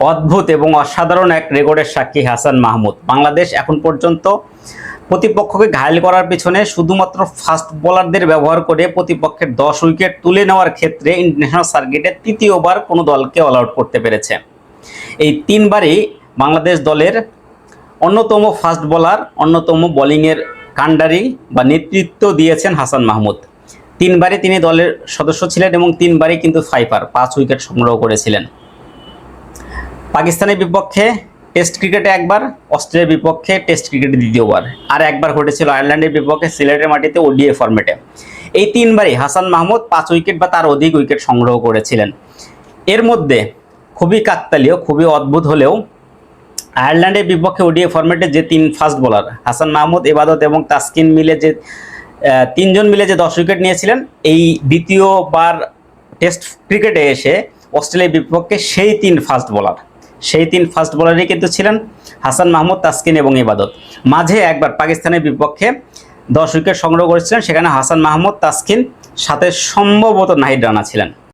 অদ্ভুত এবং অসাধারণ এক রেকর্ডের সাক্ষী হাসান মাহমুদ। বাংলাদেশ এখন পর্যন্ত প্রতিপক্ষকে ঘায়েল করার পিছনে শুধুমাত্র ফাস্ট বোলারদের ব্যবহার করে প্রতিপক্ষের 10 উইকেট তুলে নেওয়ার ক্ষেত্রে ইন্টারন্যাশনাল সার্কিটে তৃতীয়বার কোনো দলকে অল আউট করতে পেরেছে। এই তিনবারই বাংলাদেশ দলের অন্যতম ফাস্ট বোলার, অন্যতম বোলিংয়ের কাণ্ডারি বা নেতৃত্ব দিয়েছেন হাসান মাহমুদ। তিনবারই তিনি দলের সদস্য ছিলেন এবং তিনবারই কিন্তু ফাইপার 5 উইকেট সংগ্রহ করেছিলেন। পাকিস্তানের বিপক্ষে টেস্ট ক্রিকেটে একবার, অস্ট্রেলিয়ার বিপক্ষে টেস্ট ক্রিকেটে দ্বিতীয়বার, আর একবার ঘটেছিল আয়ারল্যান্ডের বিপক্ষে সিলেটের মাটিতে ওডিআই ফরম্যাটে। এই তিনবারই হাসান মাহমুদ 5 উইকেট বা তার অধিক উইকেট সংগ্রহ করেছিলেন। এর মধ্যে খুবই কাকতালীয়, খুবই অদ্ভুত হলেও আয়ারল্যান্ডের বিপক্ষে ওডিআই ফরম্যাটে যে 3 ফাস্ট বোলার হাসান মাহমুদ, এবাদত এবং তাসকিন মিলে যে 3 জন মিলে যে 10 উইকেট নিয়েছিলেন, এই দ্বিতীয়বার টেস্ট ক্রিকেটে এসে অস্ট্রেলিয়ার বিপক্ষে সেই 3 ফাস্ট বোলারই কিন্তু ছিলেন হাসান মাহমুদ, তাসকিন এবং এবাদত। মাঝে একবার পাকিস্তানের বিপক্ষে 10 উইকেট সংগ্রহ করেছিলেন, সেখানে হাসান মাহমুদ, তাসকিন সাথে সম্ভবত নাহিদ রানা ছিলেন।